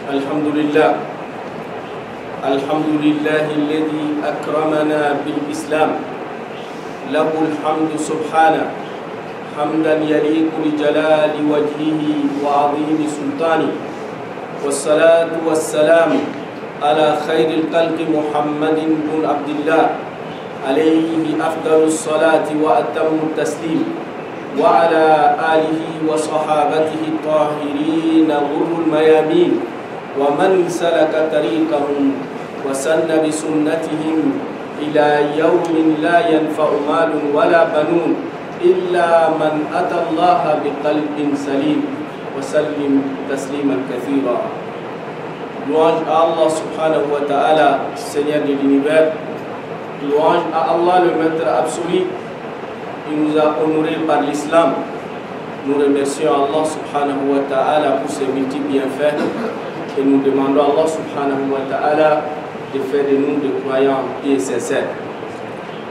الحمد لله الذي أكرمنا بالإسلام له الحمد سبحانه حمدا يليق بجلال وجهه وعظيم سلطانه والصلاة والسلام على خير الخلق محمد بن عبد الله عليه أفضل الصلاة وأتم التسليم وعلى آله وصحابته الطاهرين غر الميامين ومن سلك طريقهم وسن بسنتهم إلى يوم لا ينفع مال ولا بنون إلا من أتى الله بقلب سليم وسلم تسليما كثيرا. Louange à Allah subhanahu wa ta'ala, Seigneur de l'univers. Louange à Allah, le maître absolu. Il nous a honorés par l'islam. Nous remercions Allah subhanahu wa ta'ala pour ses multiples bienfaits. Et nous demandons à Allah subhanahu wa ta'ala de faire de nous des croyants pieux et sincères.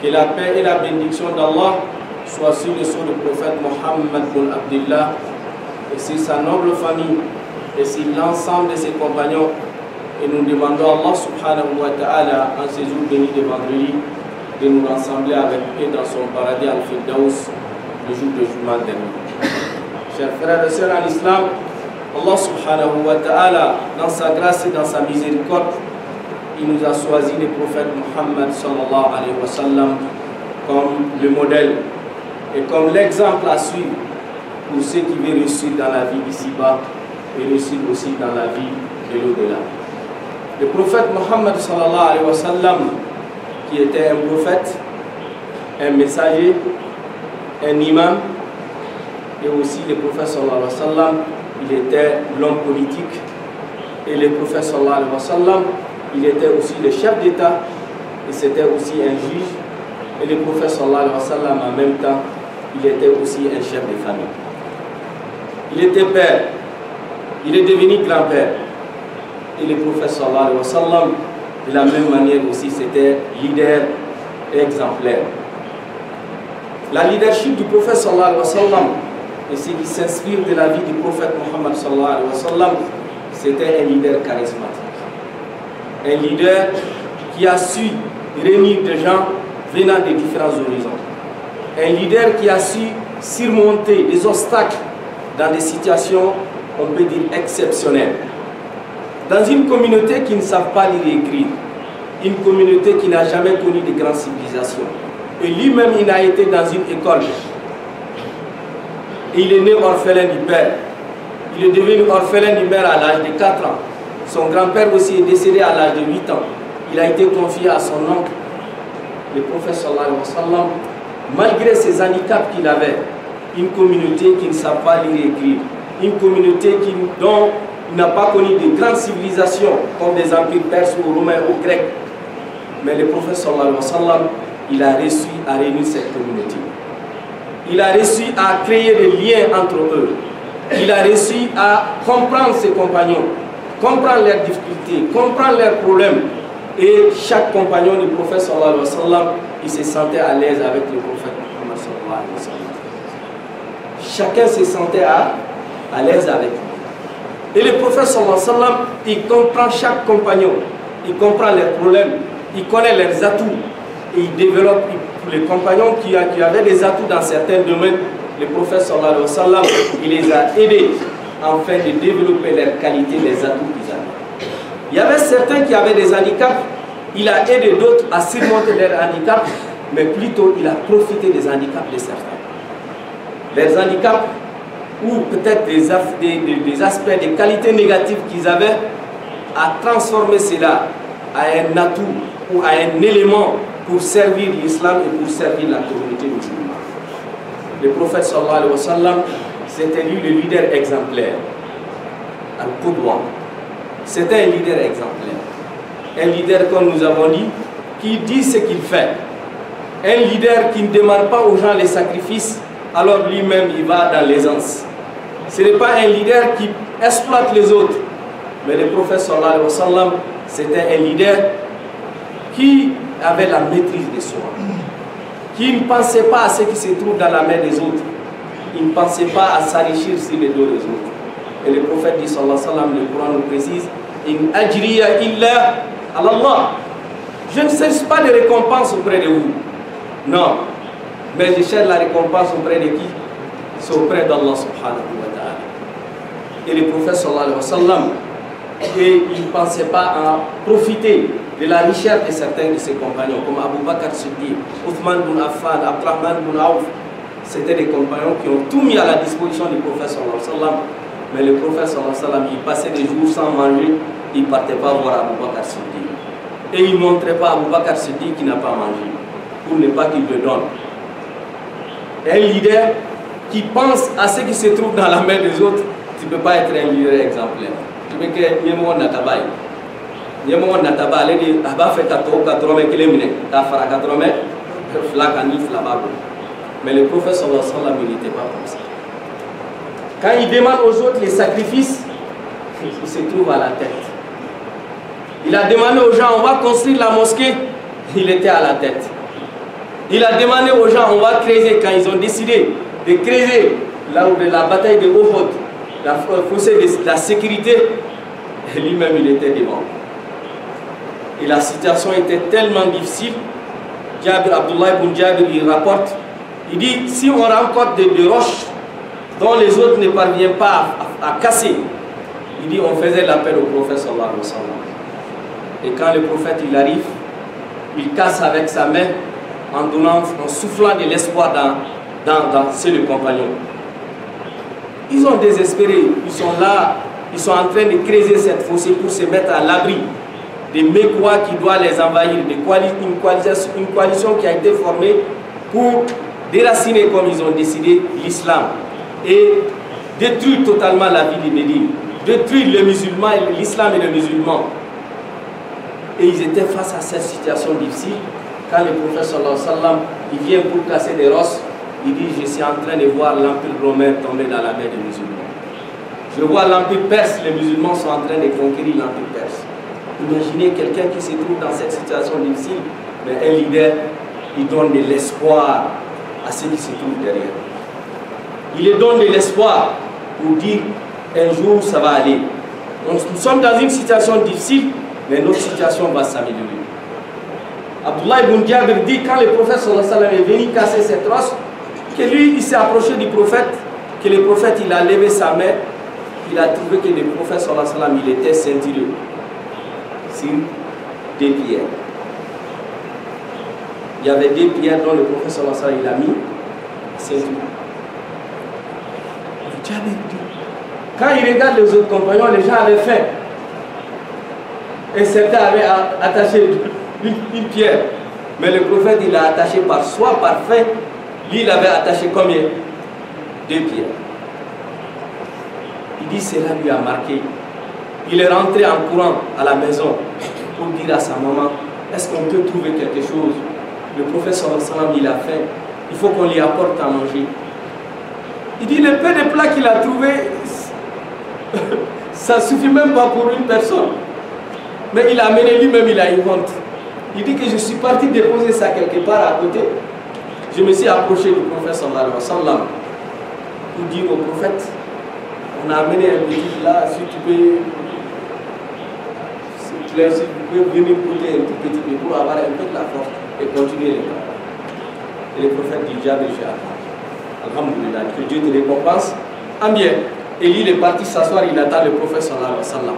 Que la paix et la bénédiction d'Allah soient sur le sceau du prophète Mohammed bin Abdullah et sur sa noble famille et sur l'ensemble de ses compagnons. Et nous demandons à Allah subhanahu wa ta'ala en ces jours bénis de vendredi de nous rassembler avec eux dans son paradis al-Firdaus le jour de Juma dernier. Chers frères et sœurs en islam, Allah subhanahu wa ta'ala, dans sa grâce et dans sa miséricorde, il nous a choisi le prophète Muhammad sallallahu alayhi wa sallam comme le modèle et comme l'exemple à suivre pour ceux qui veulent réussir dans la vie ici-bas et réussir aussi dans la vie de l'au-delà. Le prophète Muhammad sallallahu alayhi wa sallam, qui était un prophète, un messager, un imam, et aussi le prophète sallallahu alayhi wa sallam, il était l'homme politique, et le prophète sallallahu alayhi wa sallam, il était aussi le chef d'État, et c'était aussi un juge, et le prophète sallallahu alayhi wa sallam, en même temps, il était aussi un chef de famille. Il était père, il est devenu grand-père, et le prophète sallallahu alayhi wa sallam, de la même manière aussi, c'était leader exemplaire. La leadership du prophète sallallahu alayhi wa sallam, et ce qui s'inspire de la vie du prophète Muhammad sallallahu alayhi wa sallam, c'était un leader charismatique. Un leader qui a su réunir des gens venant de différents horizons. Un leader qui a su surmonter des obstacles dans des situations, on peut dire, exceptionnelles. Dans une communauté qui ne savent pas lire et écrire, une communauté qui n'a jamais connu de grandes civilisations. Et lui-même, il a été dans une école. Et il est né orphelin du père. Il est devenu orphelin du mère à l'âge de 4 ans. Son grand-père aussi est décédé à l'âge de 8 ans. Il a été confié à son oncle, le prophète sallallahu alayhi wa sallam. Malgré ses handicaps qu'il avait, une communauté qui ne savait pas lire et écrire, une communauté dont il n'a pas connu de grandes civilisations comme des empires perses ou romains ou grecs. Mais le prophète sallallahu alayhi wa sallam, il a réussi à réunir cette communauté. Il a réussi à créer des liens entre eux. Il a réussi à comprendre ses compagnons, comprendre leurs difficultés, comprendre leurs problèmes. Et chaque compagnon du prophète sallallahu alayhi wa sallam, il se sentait à l'aise avec le prophète Muhammad sallallahu alayhi wa sallam. Chacun se sentait à l'aise avec lui. Et le prophète sallallahu alayhi wa sallam, il comprend chaque compagnon, il comprend leurs problèmes, il connaît leurs atouts et il développe pour les compagnons qui avaient des atouts dans certains domaines. Le prophète sallallahu alayhi wa sallam, il les a aidés afin de développer leurs qualités, les atouts qu'ils avaient. Il y avait certains qui avaient des handicaps, il a aidé d'autres à surmonter leurs handicaps, mais plutôt il a profité des handicaps de certains. Les handicaps ou peut-être des aspects, des qualités négatives qu'ils avaient, à transformer cela à un atout ou à un élément pour servir l'islam et pour servir la communauté musulmane. Le prophète sallallahu alayhi wa sallam, c'était lui le leader exemplaire. Al-Qudwa. C'était un leader exemplaire. Un leader, comme nous avons dit, qui dit ce qu'il fait. Un leader qui ne demande pas aux gens les sacrifices, alors lui-même il va dans l'aisance. Ce n'est pas un leader qui exploite les autres. Mais le prophète sallallahu alayhi wa sallam, c'était un leader qui avait la maîtrise de soi. Qui ne pensait pas à ce qui se trouve dans la main des autres. Il ne pensait pas à s'enrichir sur les dos des autres. Et le prophète dit sallallahu alayhi wa sallam, le Coran nous précise, In ajriya illa ala Allah. Je ne cherche pas de récompense auprès de vous. Non. Mais je cherche la récompense auprès de qui? C'est auprès d'Allah subhanahu wa ta'ala. Et le prophète sallallahu alayhi wa sallam, et il ne pensait pas à profiter de la richesse de certains de ses compagnons, comme Abu Bakr Siddiq, Uthman bin Affan, Abdurrahman bin Auf. C'était des compagnons qui ont tout mis à la disposition du prophète sallallahu alayhi wa sallam. Mais le prophète sallallahu alayhi wa sallam, il passait des jours sans manger, il ne partait pas voir Abu Bakr Siddiq. Et il ne montrait pas à Abu Bakr Siddiq qui n'a pas mangé, pour ne pas qu'il le donne. Un leader qui pense à ce qui se trouve dans la main des autres, tu ne peux pas être un leader exemplaire. Tu peux que Yémo Natabaï. Yémo Natabaï, il a fait 80 km, il a fait 80 km, mais le prophète sallallahu alayhi wa sallam, il n'était pas comme ça. Quand il demande aux autres les sacrifices, il se trouve à la tête. Il a demandé aux gens, on va construire la mosquée, il était à la tête. Il a demandé aux gens, on va creuser, quand ils ont décidé de creuser là où de la bataille de Uhud, la fossé de la sécurité, lui-même il était devant. Et la situation était tellement difficile. Abdullah ibn Jabir il rapporte, il dit, si on rencontre des roches dont les autres ne parviennent pas à casser, il dit, on faisait l'appel au prophète sallallahu alayhi wa sallam. Et quand le prophète il arrive, il casse avec sa main en soufflant de l'espoir dans ceux de compagnons. Ils ont désespéré, ils sont là, ils sont en train de creuser cette fossée pour se mettre à l'abri des Mécois qui doivent les envahir, une coalition qui a été formée pour déraciner, comme ils ont décidé, l'islam et détruire totalement la vie de Médine, détruire les musulmans, l'islam et les musulmans. Et ils étaient face à cette situation difficile. Quand le prophète sallallahu alayhi wa sallam, il vient pour casser des rosses, il dit, je suis en train de voir l'empire romain tomber dans la main des musulmans. Je vois l'empire perse, les musulmans sont en train de conquérir l'empire perse. Imaginez quelqu'un qui se trouve dans cette situation difficile, mais un leader, il donne de l'espoir à ceux qui se trouvent derrière. Il leur donne de l'espoir pour dire, un jour ça va aller. Nous sommes dans une situation difficile, mais notre situation va s'améliorer. Abdullah ibn Jabir dit, quand le prophète sallallahu alayhi wa sallam est venu casser cette roche, que lui, il s'est approché du prophète, que le prophète, il a levé sa main, il a trouvé que le prophète sallallahu alayhi wa sallam, il était ceinturé sur deux pierres. Il y avait deux pierres dont le prophète sallallahu alayhi wa sallam, il a mis ceinture. Quand il regarde les autres compagnons, les gens avaient faim. Et certains avaient attaché une pierre. Mais le prophète, il a attaché par soi, par faim. Lui, il avait attaché combien? Deux pierres. Il dit, cela lui a marqué. Il est rentré en courant à la maison pour dire à sa maman, est-ce qu'on peut trouver quelque chose? Le prophète sallallahu alayhi wa sallam, il a faim. Il faut qu'on lui apporte à manger. Il dit, le peu de plats qu'il a trouvé, ça ne suffit même pas pour une personne. Mais il a amené lui-même, il a eu honte. Il dit que je suis parti déposer ça quelque part à côté. Je me suis approché du prophète sallallahu alayhi wa sallam pour dire au prophète, on a amené un petit là, si tu peux venir goûter un tout petit peu pour avoir un peu de la force et continuer les plats. Et le prophète dit, Jabir, je attends. Alhamdulillah, que Dieu te récompense en bien. Et lui, il est parti s'asseoir, il attend le prophète sallallahu alayhi wa sallam.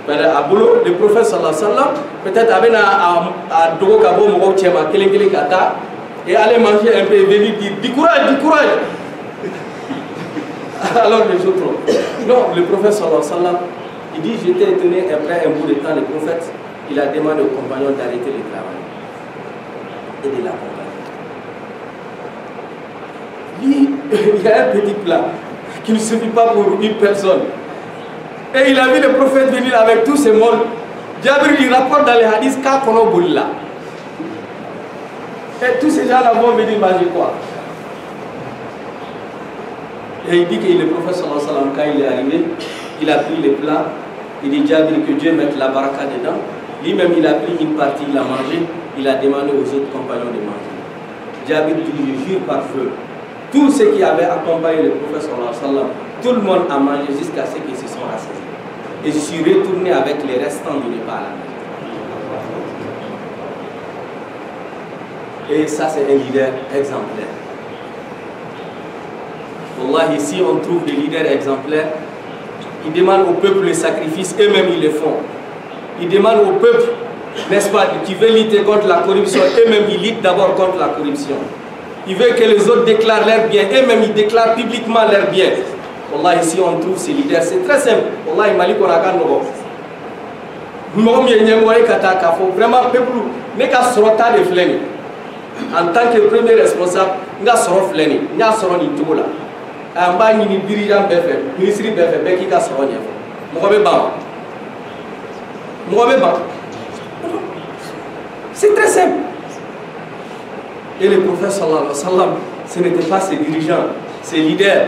À boulot, le prophète sallallahu alayhi wa sallam, peut-être avait à Dogo Kabo Mogo Tchema, Kelengele Kata, et aller manger un peu et venir dire, du courage, du courage. Alors les autres, non, le prophète sallallahu alayhi wa sallam, il dit, j'étais étonné, après un bout de temps, le prophète, il a demandé aux compagnons d'arrêter le travail et de l'accompagner. Lui, il y a un petit plat qui ne suffit pas pour une personne. Et il a vu le prophète venir avec tous ces molles. Jabir lui rapporte dans les hadiths qu'a kono boula. Et tous ces gens-là vont venir manger quoi? Et il dit que le prophète sallallahu alayhi wa sallam, quand il est arrivé, il a pris les plats. Il dit Jabir que Dieu mette la baraka dedans. Lui-même, il a pris une partie, il a mangé. Il a demandé aux autres compagnons de manger. Jabir dit, je jure par feu. Tous ceux qui avaient accompagné le prophète sallallahu alayhi wa sallam, tout le monde a mangé jusqu'à ce qu'ils se sont rassasiés. et je suis retourné avec les restants du repas à la maison. Et ça, c'est un leader exemplaire. Wallah, ici, on trouve des leaders exemplaires. Ils demandent au peuple les sacrifices, eux-mêmes ils le font. Ils demandent au peuple, n'est-ce pas, qui veut lutter contre la corruption, eux-mêmes ils luttent d'abord contre la corruption. Ils veulent que les autres déclarent leurs biens, eux-mêmes ils déclarent publiquement leurs biens. Wallah, ici on trouve ces leaders, c'est très simple. Wallah, il m'a dit qu'on a qu'un nouveau. Vraiment, peuple, n'est qu'à sortir de flène. En tant que premier responsable, nous avons flène, nous avons une tour là. En bas, nous dirigeants BFM, ministre BFM, qui a sorti. C'est très simple. Et le prophète sallallahu alayhi wa sallam, ce n'était pas ses dirigeants, ses leaders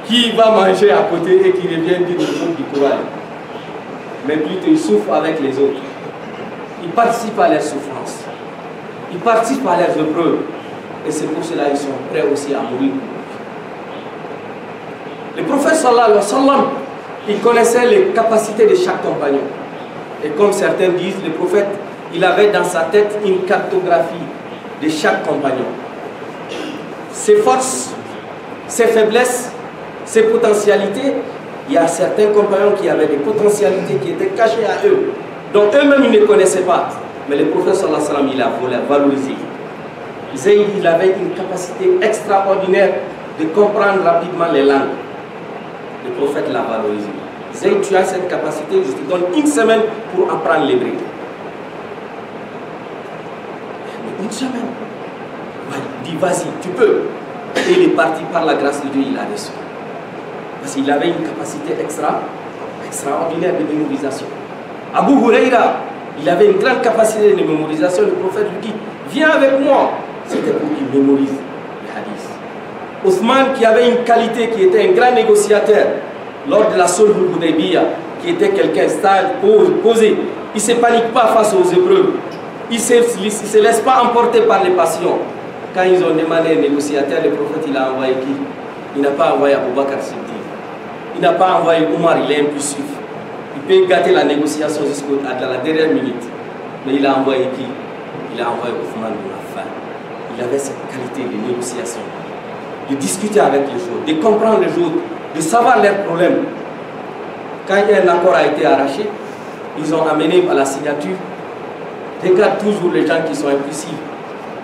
qui va manger à côté et qui revient dire du Coran. Mais plutôt il souffre avec les autres. Il participe à leurs souffrances. Il participe à leurs épreuves. Et c'est pour cela qu'ils sont prêts aussi à mourir. Le prophète sallallahu alayhi wa sallam, il connaissait les capacités de chaque compagnon. Et comme certains disent, le prophète, il avait dans sa tête une cartographie de chaque compagnon. Ses forces, ses faiblesses, ses potentialités. Il y a certains compagnons qui avaient des potentialités qui étaient cachées à eux, dont eux-mêmes ils ne connaissaient pas. Mais le prophète sallallahu alayhi wa sallam, il a valorisé. Zayd, il avait une capacité extraordinaire de comprendre rapidement les langues. Le prophète l'a valorisé. Zayd, tu as cette capacité, je te donne une semaine pour apprendre l'hébreu. Une semaine. Il dit, vas-y, tu peux. Et il est parti par la grâce de Dieu, il a reçu. Parce qu'il avait une capacité extraordinaire de mémorisation. Abu Huraira, il avait une grande capacité de mémorisation. Le prophète lui dit, viens avec moi. C'était pour qu'il mémorise les hadiths. Othman, qui avait une qualité, qui était un grand négociateur, lors de la Sulh Hudaybiyah, qui était quelqu'un stable, posé, il ne se panique pas face aux épreuves. Il ne se laisse pas emporter par les passions. Quand ils ont demandé un négociateur, le prophète il a envoyé qui? Il n'a pas envoyé Abu Bakr Siddiq. Il n'a pas envoyé Omar, il est impulsif. Il peut gâter la négociation jusqu'à la dernière minute. Mais il a envoyé qui? Il a envoyé Othman bin Affan. Il avait cette qualité de négociation, de discuter avec les autres, de comprendre les autres, de savoir leurs problèmes. Quand un accord a été arraché, ils ont amené à la signature. Regarde toujours les gens qui sont impulsifs.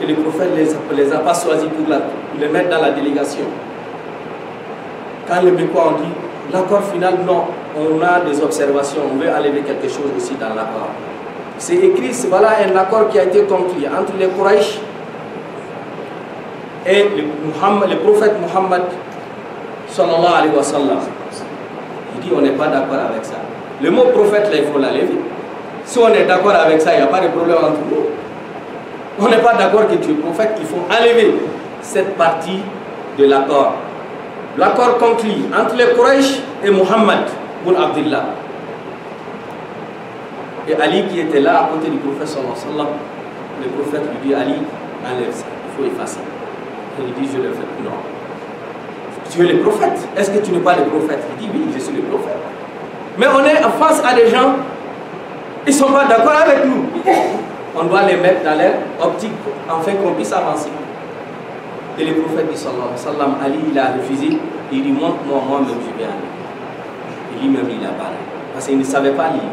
Et le prophète ne les a pas choisis pour les mettre dans la délégation. Quand les Bécois ont dit l'accord final, non, on a des observations, on veut enlever quelque chose aussi dans l'accord. C'est écrit, voilà un accord qui a été conclu entre les Quraysh et le prophète Muhammad sallallahu alayhi wa sallam. Il dit on n'est pas d'accord avec ça. Le mot prophète là, il faut l'enlever. Si on est d'accord avec ça, il n'y a pas de problème entre nous. On n'est pas d'accord que tu es prophète, il faut enlever cette partie de l'accord. L'accord conclu entre les Quraysh et Muhammad bin Abdullah. Et Ali qui était là à côté du prophète sallallahu alayhi wa sallam, le prophète lui dit Ali, enlève ça, il faut effacer. Et il dit je le fais. Non. Tu es le prophète. Est-ce que tu n'es pas le prophète? Il dit oui, je suis le prophète. Mais on est en face à des gens, ils ne sont pas d'accord avec nous. On doit les mettre dans leur optique afin qu'on puisse avancer. Et le prophète dit sallallahu alayhi wa sallam, Ali il a refusé. Il dit montre-moi, moi-même je vais aller. Et lui-même il a parlé. Parce qu'il ne savait pas lire.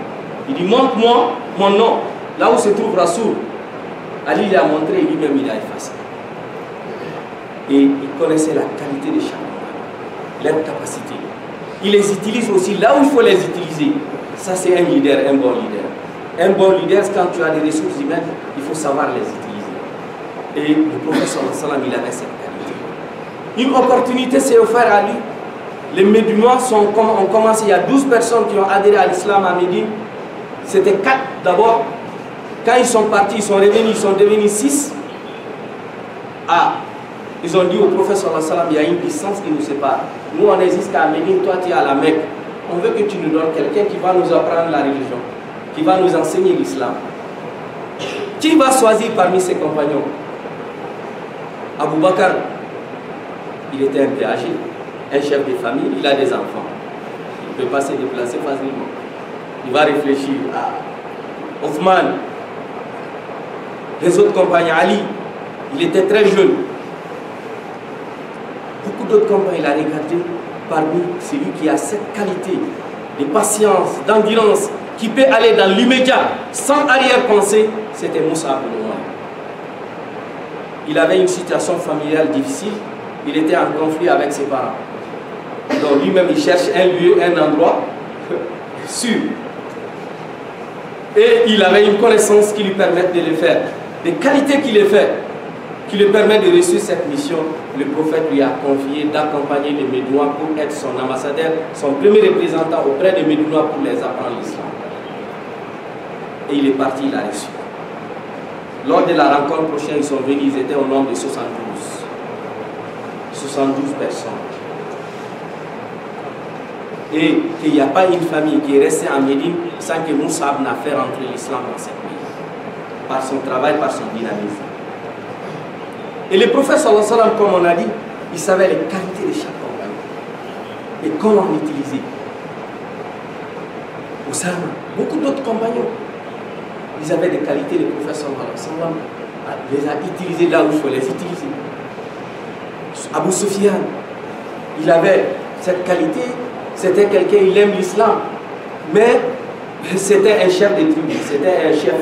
Il dit montre-moi mon nom. Là où se trouve Rasoul. Ali il a montré et lui-même il a effacé. Et il connaissait la qualité de chaque homme, leurs capacités. Il les utilise aussi là où il faut les utiliser. Ça c'est un leader, un bon leader. Un bon leader, quand tu as des ressources humaines, il faut savoir les utiliser. Et le prophète sallallahu alayhi wa sallam, il avait cette qualité. Une opportunité s'est offerte à lui. Les Médinois ont commencé, il y a 12 personnes qui ont adhéré à l'islam à Médine. C'était 4 d'abord. Quand ils sont partis, ils sont revenus, ils sont devenus 6. Ils ont dit au prophète sallallahu alayhi wa sallam, il y a une distance qui nous sépare. Nous on est jusqu'à Médine, toi tu es à la Mecque. On veut que tu nous donnes quelqu'un qui va nous apprendre la religion, qui va nous enseigner l'islam. Qui va choisir parmi ses compagnons? Abu Bakr, il était un peu âgé, un chef de famille, il a des enfants. Il ne peut pas se déplacer facilement. il va réfléchir. Ah, Othman, les autres compagnons, Ali, il était très jeune. Beaucoup d'autres compagnons, il a regardé parmi celui qui a cette qualité de patience, d'endurance, qui peut aller dans l'immédiat, sans arrière-pensée, c'était Moussa ibn Umayr. Il avait une situation familiale difficile, il était en conflit avec ses parents. Donc lui-même, il cherche un lieu, un endroit sûr. Et il avait une connaissance qui lui permet de le faire. Des qualités qui le fait, qui lui permet de réussir cette mission. Le prophète lui a confié d'accompagner les Médouins pour être son ambassadeur, son premier représentant auprès des Médouins pour les apprendre l'islam. Et il est parti, il a reçu. Lors de la rencontre prochaine, ils sont venus, ils étaient au nombre de 72. 72 personnes. Et qu'il n'y a pas une famille qui est restée en Médine sans que Moussa n'a fait rentrer l'islam dans cette pays. Par son travail, par son dynamisme. Et le prophète sallallahu alayhi wa sallam, comme on a dit, il savait les qualités de chaque compagnon. Et comment l'utiliser. Oussama, beaucoup d'autres compagnons, ils avaient des qualités, le prophète sallallahu alayhi wa sallam les a utilisées là où il faut les utiliser. Abu Sufyan, il avait cette qualité, c'était quelqu'un, il aime l'islam, mais c'était un chef de tribu, c'était un chef.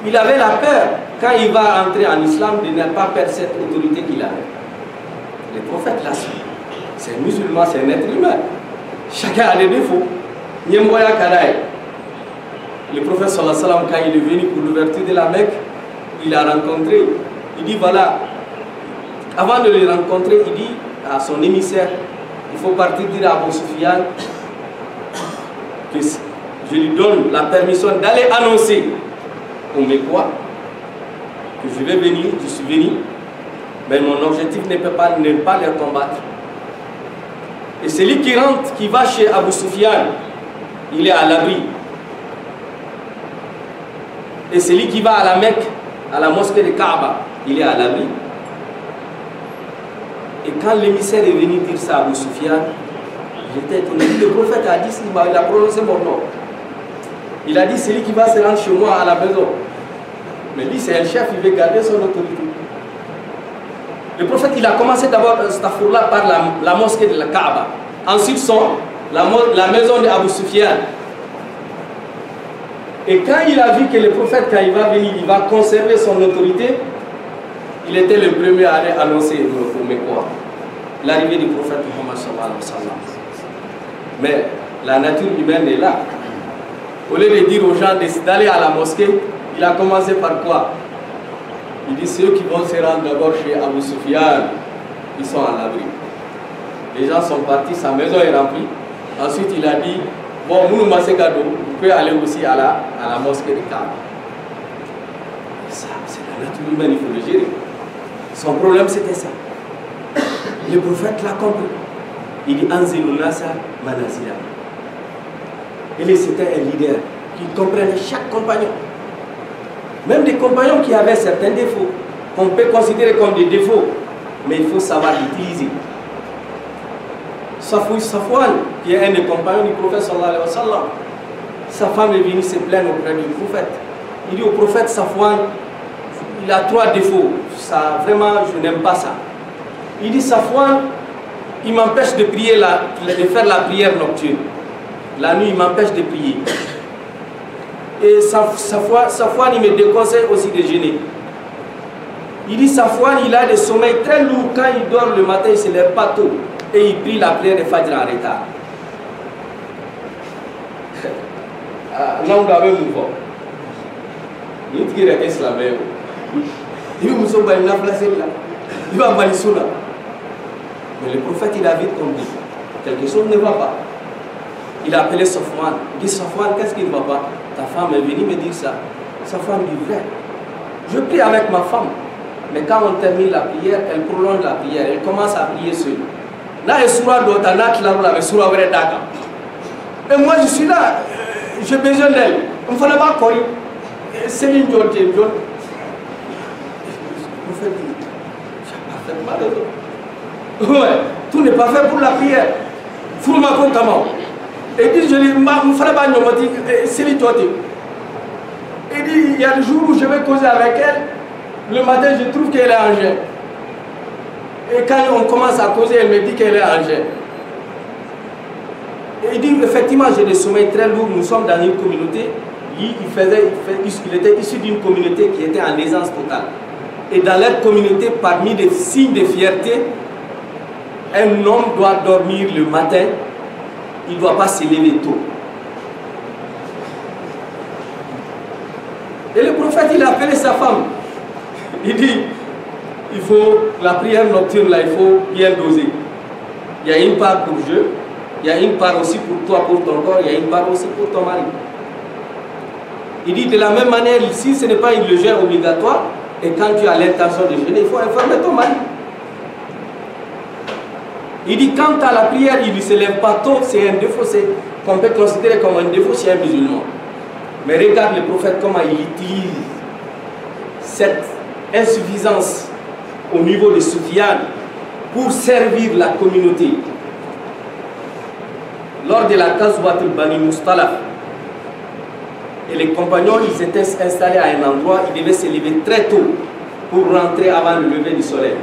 Il avait la peur, quand il va entrer en islam, de ne pas perdre cette autorité qu'il avait. Le prophète l'a su. C'est un musulman, c'est un être humain. Chacun a des défauts. Nyemboya Kadaï. Le prophète sallallahu alayhi wa sallam, quand il est venu pour l'ouverture de la Mecque, il a rencontré, il dit voilà, avant de le rencontrer, il dit à son émissaire, il faut partir dire à Abu Sufyan que je lui donne la permission d'aller annoncer au Mecquois que je vais venir, je suis venu, mais mon objectif n'est pas les combattre. Et celui qui rentre, qui va chez Abu Sufyan, il est à l'abri. Et celui qui va à la Mecque, à la mosquée de Kaaba, il est à l'abri. Et quand l'émissaire est venu dire ça à Abu Sufyan, j'étais étonné. Le prophète a dit, il a prononcé mon nom. Il a dit, celui qui va se rendre chez moi à la maison. Mais lui, c'est un chef, il veut garder son autorité. Le prophète, il a commencé d'abord par la mosquée de la Kaaba. Ensuite, la maison d'Abu Sufyan. Et quand il a vu que le prophète, quand il va venir, il va conserver son autorité, il était le premier à aller annoncer au Mecquois l'arrivée du prophète Muhammad sallallahu alayhi wa sallam. Mais la nature humaine est là. Au lieu de dire aux gens d'aller à la mosquée, il a commencé par quoi? Il dit ceux qui vont se rendre d'abord chez Abu Sufyan, ils sont à l'abri. Les gens sont partis, sa maison est remplie. Ensuite, il a dit bon, Mounou Masekado, vous pouvez aller aussi à la mosquée de Kaaba. Ça, c'est la nature humaine, il faut le gérer. Son problème, c'était ça. Le prophète l'a compris. Il dit Anzilunasa Manazila. Et c'était un leader qui comprenait chaque compagnon. Même des compagnons qui avaient certains défauts, qu'on peut considérer comme des défauts, mais il faut savoir l'utiliser. Safwan, qui est un des compagnons du prophète sallallahu alayhi wa sallam, sa femme est venue se plaindre auprès du prophète. Il dit au prophète Safwan, il a 3 défauts, ça, vraiment je n'aime pas ça. Il dit Safwan, il m'empêche de prier, de faire la prière nocturne. La nuit, il m'empêche de prier. Et Safwan, il me déconseille aussi de jeûner. Il dit Safwan, il a des sommeils très lourds. Quand il dort le matin, il ne se lève pas tôt. Et il prie la prière de Fajr en retard. Non, on avait mon voix. Il dit qu'il est islamé. Il va mal là. Mais le prophète, il a vite compris. Quelque chose ne va pas. Il a appelé Safwan. Il dit Safwan, qu'est-ce qui ne va pas? Ta femme est venue me dire ça. Safwan dit vrai. Je prie avec ma femme. Mais quand on termine la prière, elle prolonge la prière. Elle commence à prier seule. Là, il surah d'autanat, là, mais surah vrai d'accord. Et moi, je suis là. J'ai besoin d'elle. Il ne fallait pas courir. C'est une joie. Le prophète dit, je n'ai pas fait mal. Ouais, tout n'est pas fait pour la prière. Fourma comment? Et il dit, je lui dis, mon frère va nous dire, c'est lui toi. Il dit, il y a le jour où je vais causer avec elle, le matin je trouve qu'elle est en jeûne. Et quand on commence à causer, elle me dit qu'elle est en jeûne. Et il dit, effectivement, j'ai des sommeils très lourds, nous sommes dans une communauté, il était issu d'une communauté qui était en aisance totale. Et dans leur communauté, parmi les signes de fierté, un homme doit dormir le matin, il ne doit pas se lever tôt. Et le prophète, il a appelé sa femme. Il dit, il faut, la prière nocturne, là, il faut bien doser. Il y a une part pour Dieu, il y a une part aussi pour toi, pour ton corps, il y a une part aussi pour ton mari. Il dit, de la même manière, ici, ce n'est pas une jeûne obligatoire, et quand tu as l'intention de jeûner, il faut informer ton mari. Il dit, quant à la prière, il ne se lève pas tôt, c'est un défaut, qu'on peut considérer comme un défaut chez un musulman. Mais regarde le prophète comment il utilise cette insuffisance au niveau de Soufiane pour servir la communauté. Lors de la Ghazwatul Bani Mustalaf, et les compagnons, ils étaient installés à un endroit, ils devaient se lever très tôt pour rentrer avant le lever du soleil.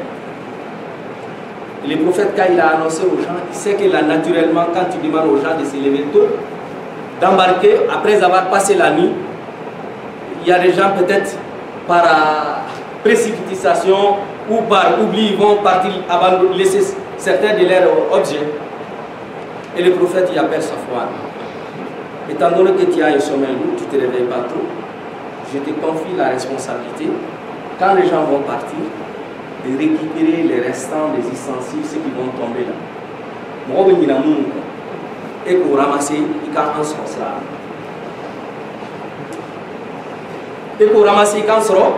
Et le prophète, quand il a annoncé aux gens, il sait que là, naturellement, quand tu demandes aux gens de se lever tôt, d'embarquer, après avoir passé la nuit, il y a des gens peut-être par précipitation ou par oubli, ils vont partir avant de laisser certains de leurs objets. Et le prophète y appelle Safwan. Étant donné que tu as un sommeil lourd, tu ne te réveilles pas trop, je te confie la responsabilité, quand les gens vont partir, de récupérer les restants des ustensiles, ceux qui vont tomber là. Et pour ramasser, il y a un sens là. Et pour ramasser, quand sera,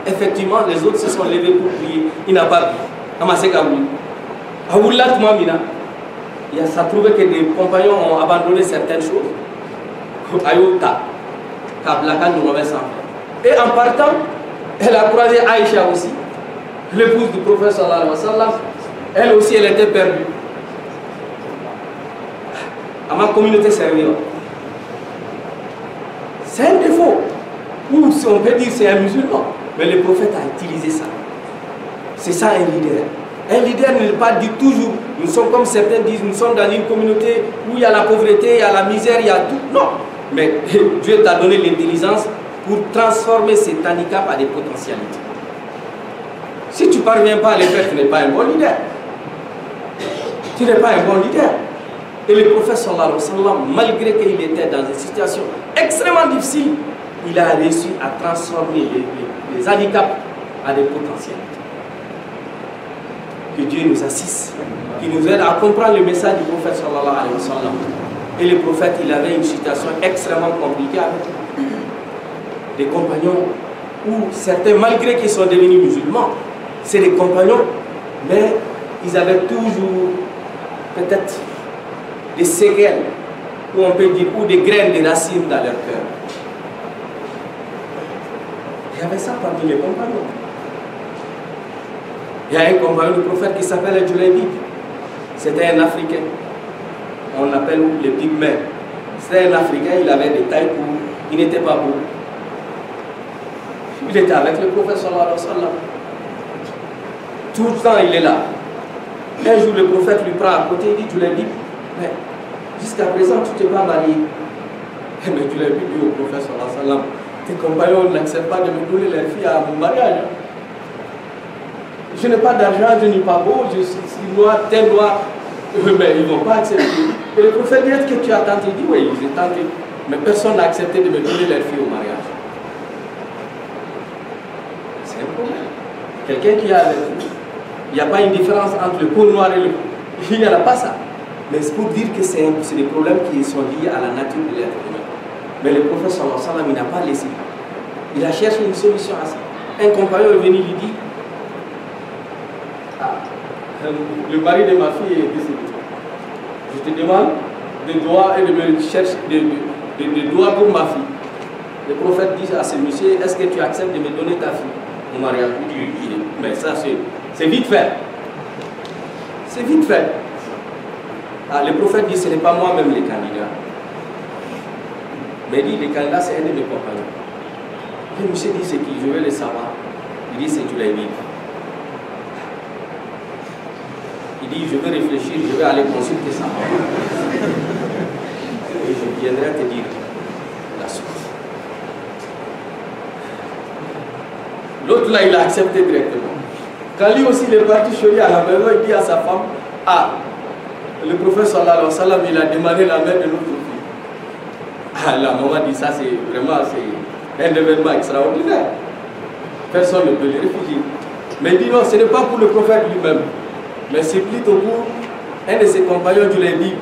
effectivement, les autres se sont levés pour prier. Il n'a pas pris. Ramasser Kaboul. Awoulat Mamina. Il s'est trouvé que des compagnons ont abandonné certaines choses. Ayouta. Kablakan nous remet sans faire. Et en partant, elle a croisé Aïcha aussi, l'épouse du prophète sallallahu alayhi wa sallam. Elle aussi, elle était perdue. À ma communauté servile. C'est un défaut. Ou on peut dire c'est un musulman. Mais le prophète a utilisé ça. C'est ça un leader. Un leader ne pas dit toujours, nous sommes comme certains disent, nous sommes dans une communauté où il y a la pauvreté, il y a la misère, il y a tout. Non. Mais Dieu t'a donné l'intelligence pour transformer cet handicap à des potentialités. Si tu ne parviens pas à les faire, tu n'es pas un bon leader. Tu n'es pas un bon leader. Et le prophète sallallahu alayhi wa sallam, malgré qu'il était dans une situation extrêmement difficile, il a réussi à transformer les handicaps à des potentialités. Que Dieu nous assiste, qui nous aide à comprendre le message du prophète sallallahu alayhi wa sallam. Et le prophète, il avait une situation extrêmement compliquée avec des compagnons où certains, malgré qu'ils sont devenus musulmans, c'est des compagnons, mais ils avaient toujours peut-être des séquelles, ou on peut dire, ou des graines de racines dans leur cœur. Il y avait ça parmi les compagnons. Il y a un compagnon du prophète qui s'appelle Julaybi. C'était un Africain. On l'appelle le pygmée. C'était un Africain, il avait des tailles courtes, il n'était pas beau. Il était avec le prophète sallallahu alayhi wa sallam. Tout le temps, il est là. Un jour, le prophète lui prend à côté, il dit, Julaybi, mais jusqu'à présent, tu ne t'es pas marié. Mais Julaybi dit au prophète sallallahu alayhi wa sallam, tes compagnons n'acceptent pas de me donner leur fille à mon mariage. Je n'ai pas d'argent, je n'ai pas beau, je suis noir, tel noir. Mais ils ne vont pas accepter. Et le prophète dit, est-ce que tu as tenté? Il dit, oui, j'ai tenté. Mais personne n'a accepté de me donner leur fille au mariage. C'est un problème. Quelqu'un qui a leur fille, il n'y a pas une différence entre le peau noire et le peau. Il n'y en a pas ça. Mais c'est pour dire que c'est des problèmes qui sont liés à la nature de l'être humain. Mais le prophète sallallahu alayhi wa sallam, il n'a pas laissé. Il a cherché une solution à ça. Un compagnon est venu lui dire, le mari de ma fille est décédé. Je te demande des doigts et de me chercher des doigts pour ma fille. Le prophète dit à ce monsieur, est-ce que tu acceptes de me donner ta fille au mariage? Il dit, oui. Mais ça c'est vite fait. C'est vite fait. Ah, le prophète dit, ce n'est pas moi-même les candidats. Mais il dit, les candidats, c'est un de mes compagnons. Le monsieur dit, c'est qui? Je veux le savoir. Il dit, c'est Julaybi. Il dit, je vais réfléchir, je vais aller consulter ça. Et je viendrai te dire la suite. L'autre là, il a accepté directement. Quand lui aussi, il est parti chez à la maison, il dit à sa femme, ah, le prophète sallallahu alayhi wa sallam, il a demandé la main de notre fille. Ah, la maman dit ça, c'est vraiment un événement extraordinaire. Personne ne peut le refuser. Mais il dit non, ce n'est pas pour le prophète lui-même, mais c'est plutôt pour un de ses compagnons du lundi.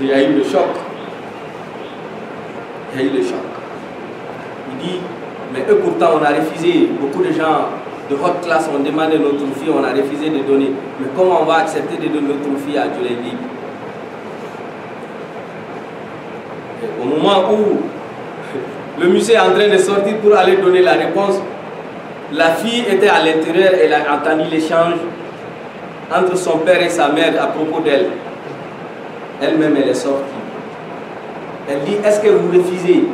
Il y a eu le choc. Il y a eu le choc. Il dit, mais eux pourtant on a refusé, beaucoup de gens de haute classe ont demandé notre fille, on a refusé de donner. Mais comment on va accepter de donner notre fille à Julaybi? Au moment où le monsieur est en train de sortir pour aller donner la réponse, la fille était à l'intérieur, elle a entendu l'échange entre son père et sa mère à propos d'elle. Elle-même, elle est sortie. Elle dit, est-ce que vous refusez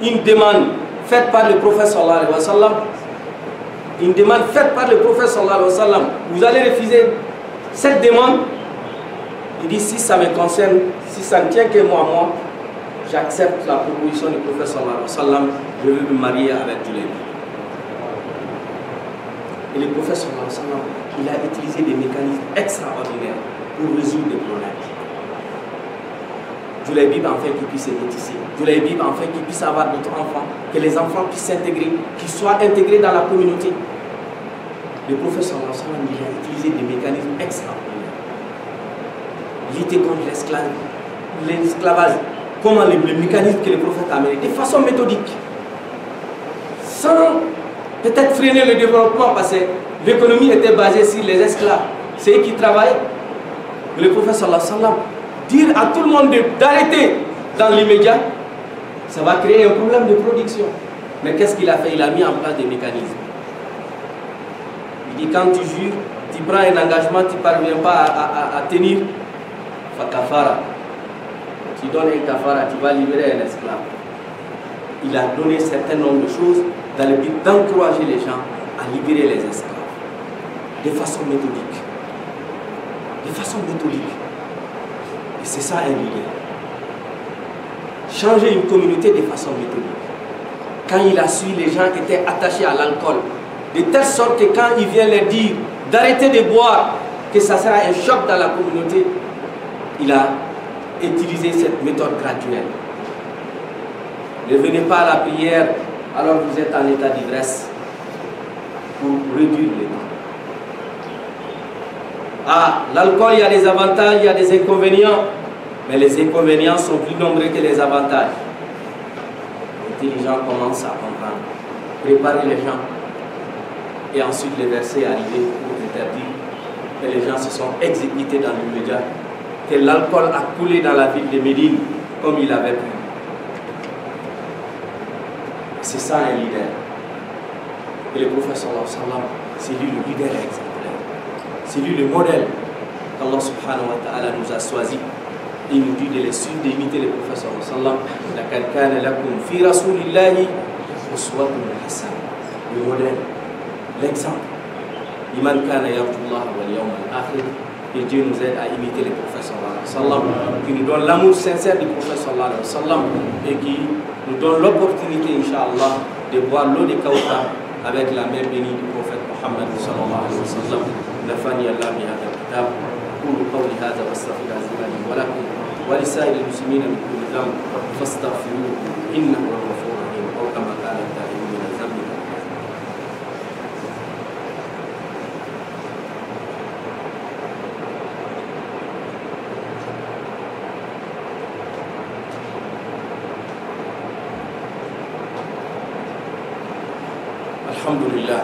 une demande faite par le prophète sallallahu alayhi wa sallam? Une demande faite par le prophète sallallahu alayhi wa sallam. Vous allez refuser cette demande? Il dit, si ça me concerne, si ça ne tient que moi, j'accepte la proposition du prophète sallallahu alayhi wa sallam, je veux me marier avec Julaybi. Et le prophète sallallahu alayhi wa sallam, il a utilisé des mécanismes extraordinaires pour résoudre des problèmes. Julaybi, enfin qu'il puisse se métisser. Julaybi, enfin qu'il puisse avoir d'autres enfants, que les enfants puissent s'intégrer, qu'ils soient intégrés dans la communauté. Le prophète sallallahu alayhi wa sallam, il a utilisé des mécanismes extraordinaires. Lutter contre l'esclavage. Comment les mécanismes que le prophète a amenés, de façon méthodique. Sans peut-être freiner le développement, parce que l'économie était basée sur les esclaves. C'est eux qui travaillaient. Mais le prophète sallallahu alayhi wa sallam, dire à tout le monde d'arrêter dans l'immédiat, ça va créer un problème de production. Mais qu'est-ce qu'il a fait? Il a mis en place des mécanismes. Il dit, quand tu jures, tu prends un engagement, tu ne parviens pas à tenir, fa kafara. Tu donnes un kafara, tu vas libérer un esclave. Il a donné un certain nombre de choses dans le but d'encourager les gens à libérer les esclaves. De façon méthodique. De façon méthodique. Et c'est ça un leader. Changer une communauté de façon méthodique. Quand il a su, les gens étaient attachés à l'alcool. De telle sorte que quand il vient leur dire d'arrêter de boire, que ça sera un choc dans la communauté, il a utilisé cette méthode graduelle. Ne venez pas à la prière alors que vous êtes en état d'ivresse pour réduire les temps. Ah, l'alcool, il y a des avantages, il y a des inconvénients, mais les inconvénients sont plus nombreux que les avantages. L'intelligent commence à comprendre, préparer les gens, et ensuite les versets arrivés pour interdire, et les gens se sont exécutés dans l'immédiat, que l'alcool a coulé dans la ville de Médine comme il avait pu. C'est ça un leader. Et le prophète sallallahu alayhi wa sallam, c'est lui le leader exemplaire. C'est lui le modèle qu'Allah subhanahu wa ta'ala nous a choisi. Il nous dit de les suivre, d'imiter le prophète sallallahu alayhi wa sallam. لَقَدْ كَانَ لَكُمْ فِي رَسُولِ اللَّهِ أُسْوَةٌ حَسَنَةٌ. Le modèle, l'exemple. لِمَنْ كَانَ يَرْجُو اللَّهَ وَالْيَوْمَ الْآخِرِ. Que Dieu nous aide à imiter le prophète sallallahu alayhi wa sallam, qui nous donne l'amour sincère du prophète sallallahu alayhi wa sallam et qui nous donne l'opportunité, Inch'Allah, de boire l'eau de Kawthar avec la main bénie du prophète Muhammad sallallahu alayhi wa sallam. نفعني الله بهذا الكتاب. قولوا قولي هذا واستغفر الله لي ولكم ولسائر المسلمين من كل ذنب فاستغفروه انه هو الغفور الرحيم او كما قال التائب من الذنب. Alhamdulillah.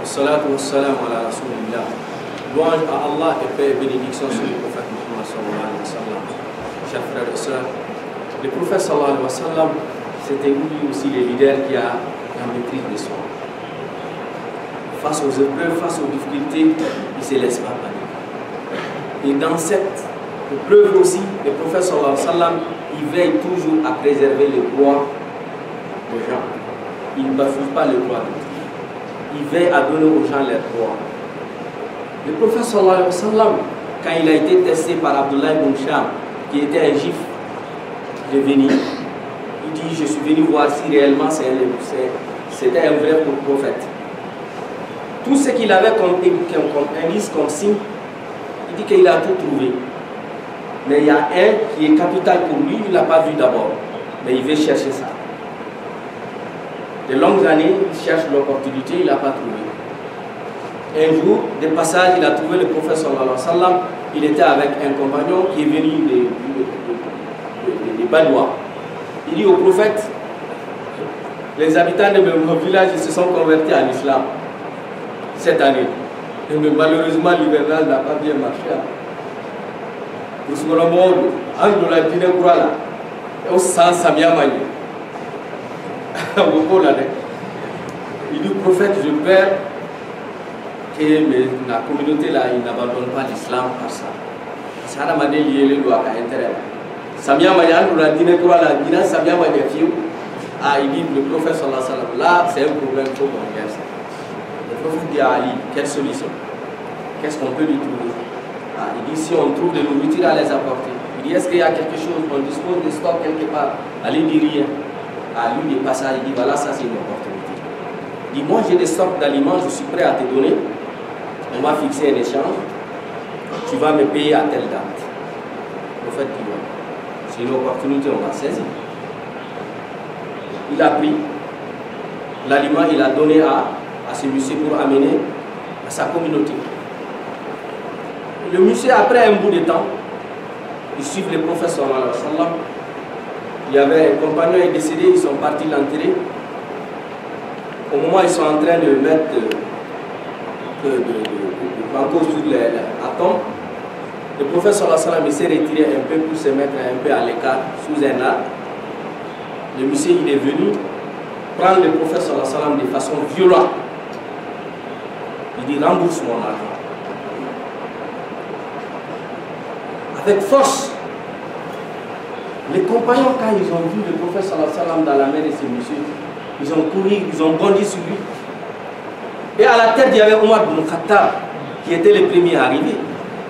Salatu wassalam ala rasulillah. Louange à Allah et paix et bénédiction sur le prophète Muhammad sallallahu alayhi wa sallam. Chers frères et sœurs, le prophète sallallahu alayhi wa sallam, c'était lui aussi le leader qui a la maîtrise de soi. face aux épreuves, face aux difficultés, il ne se laisse pas paniquer. Et dans cette épreuve aussi, le prophète sallallahu alayhi wa sallam, il veille toujours à préserver les droits des gens. Il ne bafouille pas les droits des gens. Il veille à donner aux gens leurs droits. Le prophète sallallahu alayhi wa sallam, quand il a été testé par Abdullah ibn Sham, qui était un juif, il est venu. Il dit, je suis venu voir si réellement c'était un vrai prophète. Tout ce qu'il avait comme indice, comme signe, il dit qu'il a tout trouvé. Mais il y a un qui est capital pour lui, il ne l'a pas vu d'abord. Mais il veut chercher ça. De longues années, il cherche l'opportunité, il ne l'a pas trouvé. Un jour, de passage, il a trouvé le prophète sallallahu alayhi wa sallam. Il était avec un compagnon qui est venu des Badois. Il dit au prophète, les habitants de mon village se sont convertis à l'islam cette année. Mais malheureusement, l'hivernage n'a pas bien marché. Pour ce moment, en la Guinée, au sang Samia Mani. Il dit, prophète, je peur que la communauté là, il n'abandonne pas l'islam par ça. Ça n'a pas lié le droit à intérêt. Samia Mani, la Guinée, la Guinée, Samia Mani, il dit, le prophète sallallahu alayhi wa sallam, là, c'est un problème, il faut qu'on regarde ça. Le prophète dit à Ali, quelle solution? Qu'est-ce qu'on peut lui trouver? Il dit, si on trouve de nourriture à les apporter. Il dit, est-ce qu'il y a quelque chose, on dispose de stock quelque part? Ali dit rien. À lui, des passages, il dit, voilà, ça c'est une opportunité. Il dit, moi j'ai des stocks d'aliments, je suis prêt à te donner. On va fixer un échange. Tu vas me payer à telle date. Le prophète dit, ouais, c'est une opportunité, on va saisir. Il a pris l'aliment, il a donné à ce monsieur pour amener à sa communauté. Le monsieur, après un bout de temps, il suit le prophète sallallahu alayhi wa sallam. Il y avait un compagnon qui est décédé, ils sont partis l'enterrer. Au moment où ils sont en train de mettre de banco sur la tombe, le prophète sallallahu alayhi wa sallam s'est retiré un peu pour se mettre un peu à l'écart sous un arbre. Le monsieur il est venu prendre le prophète sallallahu alayhi wa sallam de façon violente. Il dit, rembourse mon argent. Avec force. Les compagnons, quand ils ont vu le prophète sallallahu alayhi wa sallam dans la main de ce monsieur, ils ont couru, ils ont bondi sur lui. Et à la tête, il y avait Omar ibn Khattab, qui était le premier arrivé.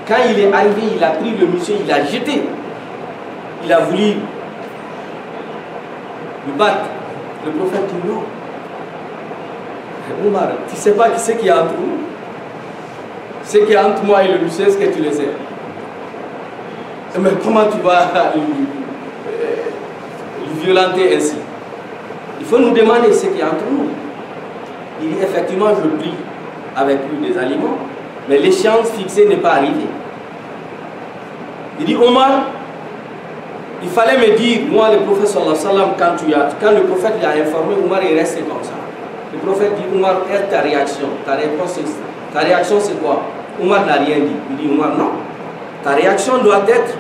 Quand il est arrivé, il a pris le monsieur, il l'a jeté. Il a voulu le battre. Le prophète dit non. Omar, tu ne sais pas qui c'est qui est entre nous? Ce qui est entre moi et le monsieur, est-ce que tu le sais? Mais comment tu vas le violenter ainsi? Il faut nous demander ce qui est entre nous. Il dit effectivement, je prie avec lui des aliments, mais l'échéance fixée n'est pas arrivée. Il dit, Omar, il fallait me dire, moi le prophète sallallahu alayhi wa sallam, quand le prophète l'a informé, Omar est resté comme ça. Le prophète dit, Omar, quelle est ta réaction? Ta réponse c'est ça. Ta réaction c'est quoi? Omar n'a rien dit. Il dit, Omar, non. Ta réaction doit être,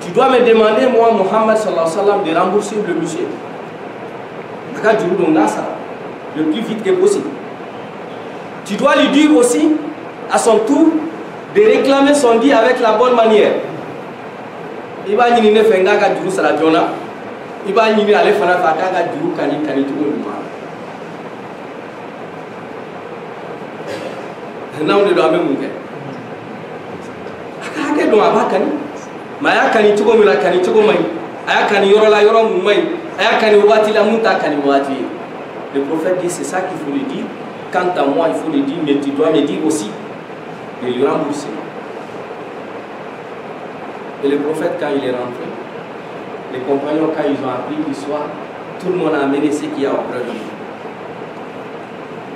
tu dois me demander, moi, Mohammed sallallahu alayhi wa sallam, de rembourser le monsieur. Le plus vite que possible. Tu dois lui dire aussi, à son tour, de réclamer son dit avec la bonne manière. Il va y aller faire un jour sur la journée. Il va y aller faire un jour quand il est tout le monde. Now on doit même mourir. Akake do abakani. Maya kani tuko mila kani tuko mai. Aya kani yoro la yoro mai. Aya kani wati la muta kani wati. Le prophète dit c'est ça qu'il faut lui dire. Quant à moi, il faut lui dire, mais tu dois me dire aussi de lui rembourser. Et le prophète, quand il est rentré, les compagnons, quand ils ont appris l'histoire, tout le monde a amené ce qu'il y a auprès de lui.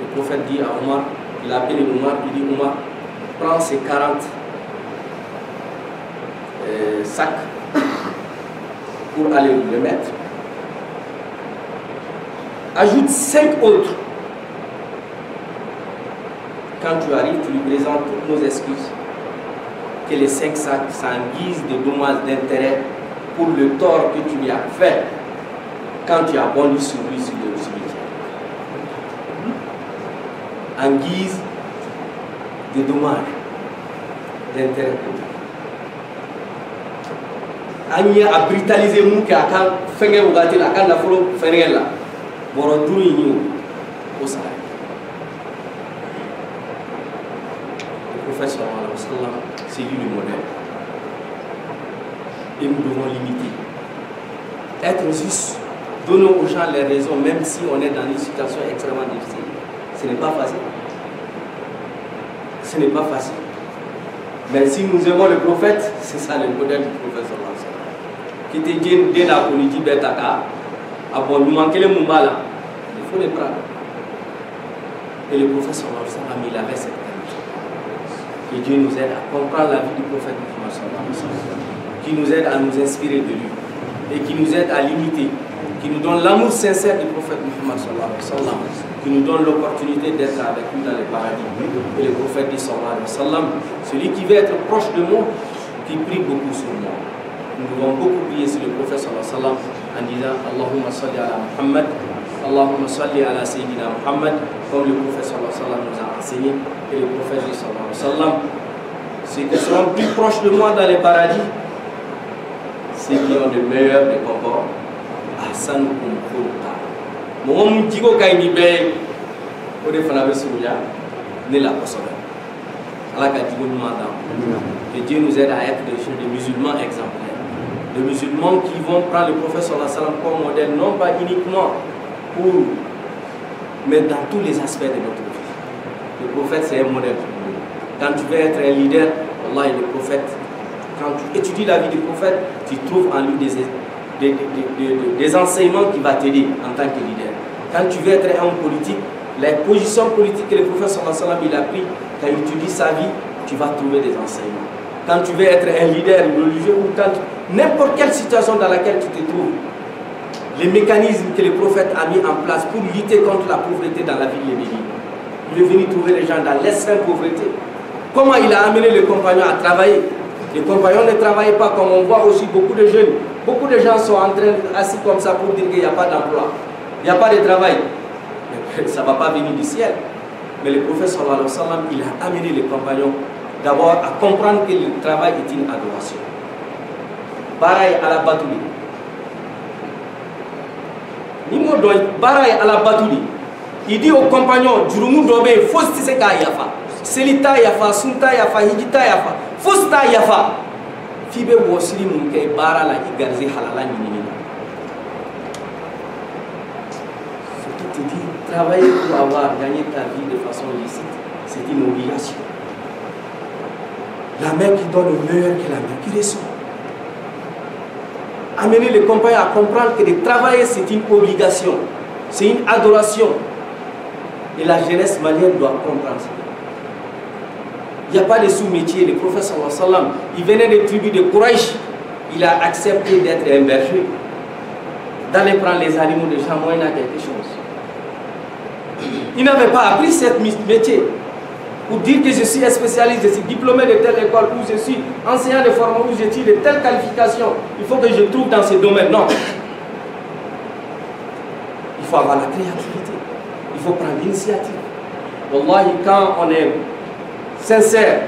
Le prophète dit à Omar, il a appelé Omar, il dit Omar, prends ces 40 sacs pour aller le mettre. Ajoute 5 autres. Quand tu arrives, tu lui présentes toutes nos excuses. Que les 5 sacs s'en guise de dommages d'intérêt pour le tort que tu lui as fait quand tu as bondi sur lui sur le cimetière. en guise de dommages, d'intérêt public. Anya a brutalisé Mouka quand Fenge Ougati la quand la folo Fenella, Boroduri au salaire. Le prophète sallallahu alayhi wa sallam, c'est lui le modèle. Et nous devons l'imiter. Être juste, donnons aux gens les raisons, même si on est dans une situation extrêmement difficile. Ce n'est pas facile. Ce n'est pas facile. Mais si nous aimons le prophète, c'est ça le modèle du prophète sallallahu alayhi wa sallam. Qui te dit dès la politique Betaka, à bon, nous manquons les Moumbala, il faut les prendre. Et le prophète sallallahu alayhi wa sallam, il avait cette qualité. Que Dieu nous aide à comprendre la vie du prophète Muhammad sallallahu alayhi wa sallam, qui nous aide à nous inspirer de lui et qui nous aide à l'imiter, qui nous donne l'amour sincère du prophète Muhammad sallallahu alayhi wa sallam, qui nous donne l'opportunité d'être avec lui dans les paradis. Et le prophète dit sallallahu alayhi wa sallam, celui qui veut être proche de moi, qui prie beaucoup sur moi. Nous devons beaucoup prier sur le prophète sallallahu alayhi wa sallam en disant Allahumma salli ala Muhammad, Allahumma salli ala Sayyidina Muhammad, comme le prophète sallallahu alayhi wa sallam nous a enseigné. Et le prophète dit sallallahu alayhi wa sallam, ceux qui seront plus proches de moi dans les paradis, ceux qui ont le meilleur des comports, Ahsan Khuluqa. Mon digo kaini be, ode fanabe souya, ne la personne. Allah ka digo nous mandam. Que Dieu nous aide à être des musulmans exemplaires. Des musulmans qui vont prendre le prophète sallallahu alayhi wa sallam comme modèle, non pas uniquement pour nous, mais dans tous les aspects de notre vie. Le prophète, c'est un modèle pour nous. Quand tu veux être un leader, Allah est le prophète. Quand tu étudies la vie du prophète, tu trouves en lui des enseignements qui vont t'aider en tant que leader. Quand tu veux être un homme politique, les positions politiques que le prophète sallallahu alayhi wa sallam il a pris, quand il étudie sa vie, tu vas trouver des enseignements. Quand tu veux être un leader religieux ou quand n'importe quelle situation dans laquelle tu te trouves, les mécanismes que le prophète a mis en place pour lutter contre la pauvreté dans la ville de Médine. Il est venu trouver les gens dans l'extrême pauvreté. Comment il a amené les compagnons à travailler? Les compagnons ne travaillaient pas comme on voit aussi beaucoup de jeunes. Beaucoup de gens sont en train assis comme ça pour dire qu'il n'y a pas d'emploi, il n'y a pas de travail. Ça ne va pas venir du ciel. Mais le prophète sallallahu alayhi wa sallam, il a amené les compagnons d'abord à comprendre que le travail est une adoration. Pareil à la batouli. Nimo doy pareil à la batouli. Il dit aux compagnons, Jurumu dobe, faut se ka yafa. Selita yafa, sunta yafa, hijita yafa, faut ta yafa. Fibe wosili munke bara la igarzi halala ni. Ce qui te dit, travailler pour avoir gagné ta vie de façon licite, c'est une obligation. La main qui donne le meilleur que la main qui reçoit. Amener les compagnons à comprendre que de travailler c'est une obligation, c'est une adoration. Et la jeunesse malienne doit comprendre ça. Il n'y a pas de sous-métier. Le prophète sallallahu alayhi wa sallam, il venait des tribus de Quraysh, il a accepté d'être un berger, d'aller prendre les animaux des gens moyennant quelque chose. Il n'avait pas appris ce métier. Pour dire que je suis un spécialiste, je suis diplômé de telle école, ou je suis enseignant de formation, ou je suis de telle qualification, il faut que je trouve dans ce domaine. Non. Il faut avoir la créativité. Il faut prendre l'initiative. Wallahi, quand on est sincère,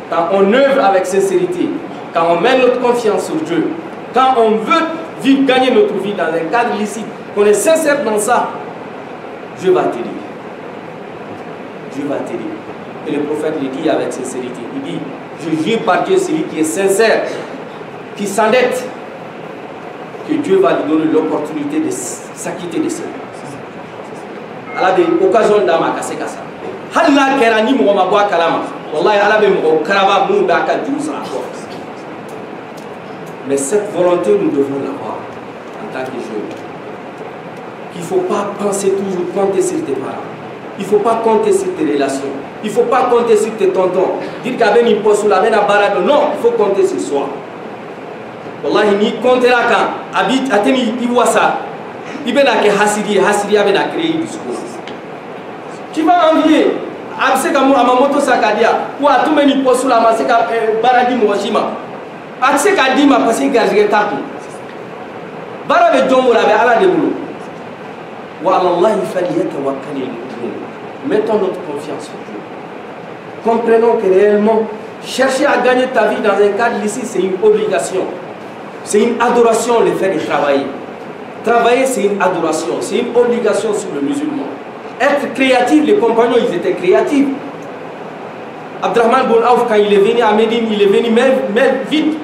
quand on œuvre avec sincérité, quand on met notre confiance sur Dieu, quand on veut vivre, gagner notre vie dans un cadre licite, qu'on est sincère dans ça, Dieu va t'aider. Dieu va t'aider. Et le prophète le dit avec sincérité. Il dit, je jure par Dieu, celui qui est sincère, qui s'endette, que Dieu va lui donner l'opportunité de s'acquitter de ça. Allah de occasion d'ama kase kasa. Halla kerani mo ma boa kalama. Wallahi Allah be mo karaba mu da ka jusa. Mais cette volonté nous devons l'avoir en tant que jeunes. Il ne faut pas penser toujours compter sur tes parents. Il ne faut pas compter sur tes relations. Il ne faut pas compter sur tes tontons. Dire qu'il y avait une poste ou la barade. Non, il faut compter sur soi. Wallahi, ni compter là quand habite ateni iwasa. Il va na ke hasidi avait na créé du discours. Tu vas envier. Abse kamu amamoto sakadia ou à tout meni poste ou la maseka baradi moshima. Abse kadima parce que gazé tapu. Barabe jomo la be ala de boulot. Wa Allah faliyatawakkalul mu'minun. Mettons notre confiance en Dieu. Comprenons que réellement, chercher à gagner ta vie dans un cadre ici, c'est une obligation. C'est une adoration le fait de travailler. Travailler, c'est une adoration, c'est une obligation sur le musulman. Être créatif, les compagnons, ils étaient créatifs. Abdurrahman bin Auf, quand il est venu à Médine, il est venu même vite.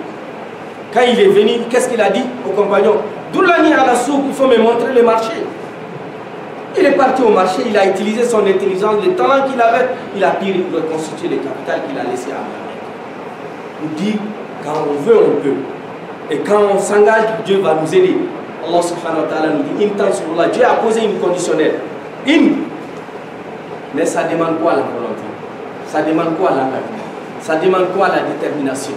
Quand il est venu, qu'est-ce qu'il a dit aux compagnons? Doulani à la soupe, il faut me montrer le marché. Il est parti au marché, il a utilisé son intelligence, le talent qu'il avait, il a pu reconstituer les capitales qu'il a laissées à Mohamed. Il dit, quand on veut, on peut. Et quand on s'engage, Dieu va nous aider. Allah subhanahu wa ta'ala nous dit, Intansurullah, Dieu a posé une conditionnelle. Mais ça demande quoi la volonté? Ça demande quoi l'engagement? Ça demande quoi la détermination?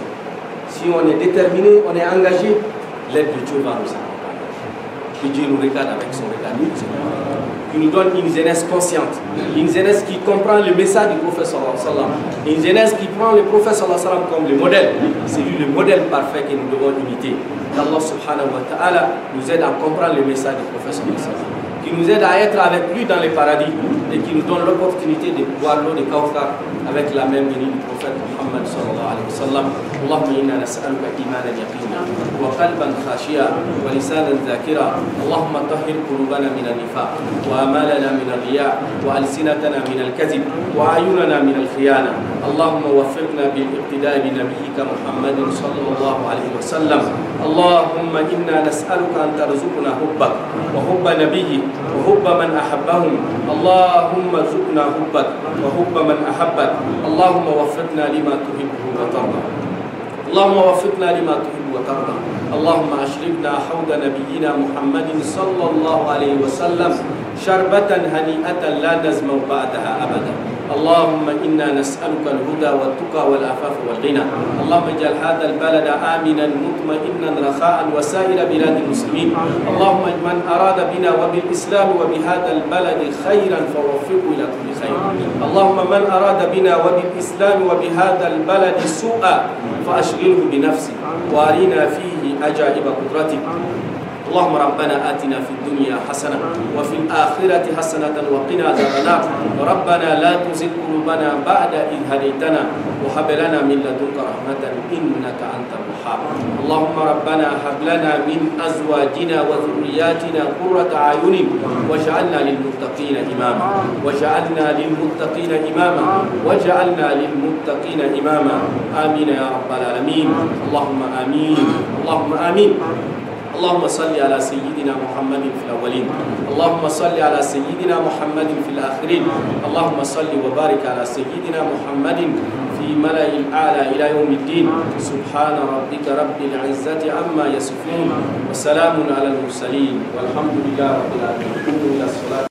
Si on est déterminé, on est engagé, l'aide de Dieu va nous accompagner. Que Dieu nous regarde avec son regard, qui nous donne une jeunesse consciente, une jeunesse qui comprend le message du prophète sallallahu alayhi wa sallam, une jeunesse qui prend le prophète sallallahu alayhi wa sallam comme le modèle. C'est lui le modèle parfait que nous devons imiter. Qu'Allah subhanahu wa ta'ala nous aide à comprendre le message du prophète sallallahu alayhi wa sallam, qui nous aide à être avec lui dans les paradis et qui nous donne l'opportunité de boire l'eau de Kawthar avec la même venue du prophète Muhammad sallallahu alayhi wa sallam. Allahumma inna nas'aluka imanan yaqina wa qalban khashiya wa lisanan dhakira. Allahumma tahhir qulubana min an-nifaq wa amalana min ar-riya wa alsinatana min al-kadhib wa ayunana min al-khiyana. Allahumma waffiqna bil iqtida'i bi nabiyyika Muhammadin sallallahu alayhi wa sallam. Allahumma inna nas'aluka an tarzuqna hubbak wa hubba nabiyyik وحب من أحبهم. اللهم ارزقنا حبك وحب من أحبك. اللهم وفقنا لما تحبه وترضى. اللهم وفقنا لما تحب وترضى. اللهم أشربنا حوض نبينا محمد صلى الله عليه وسلم شربة هنيئة لا نزمع بعدها أبدا. اللهم إنا نسألك الهدى والتقى والعفاف والغنى. اللهم اجعل هذا البلد آمنا مطمئنا رخاء وسائر بلاد المسلمين. اللهم من أراد بنا وبالإسلام وبهذا البلد خيرا فوفقه إلى كل خير. اللهم من أراد بنا وبالإسلام وبهذا البلد سوءا فأشغله بنفسه وأرنا فيه عجائب قدرتك. اللهم ربنا آتنا في الدنيا حسنة وفي الآخرة حسنة وقنا عذاب النار. ربنا لا تزغ قلوبنا بعد إذ هديتنا وهب لنا من لدنك رحمة إنك أنت الوهاب. اللهم ربنا هب لنا من أزواجنا وذرياتنا قرة أعين واجعلنا للمتقين إماما واجعلنا للمتقين إماما واجعلنا للمتقين إماما. آمين يا رب العالمين. اللهم آمين. اللهم آمين. اللهم صل على سيدنا محمد في الأولين. اللهم صل على سيدنا محمد في الآخرين. اللهم صل وبارك على سيدنا محمد في ملأ الأعلى إلى يوم الدين. سبحان ربك رب العزة عما يصفون وسلام على المرسلين والحمد لله رب العالمين. قوموا إلى الصلاة.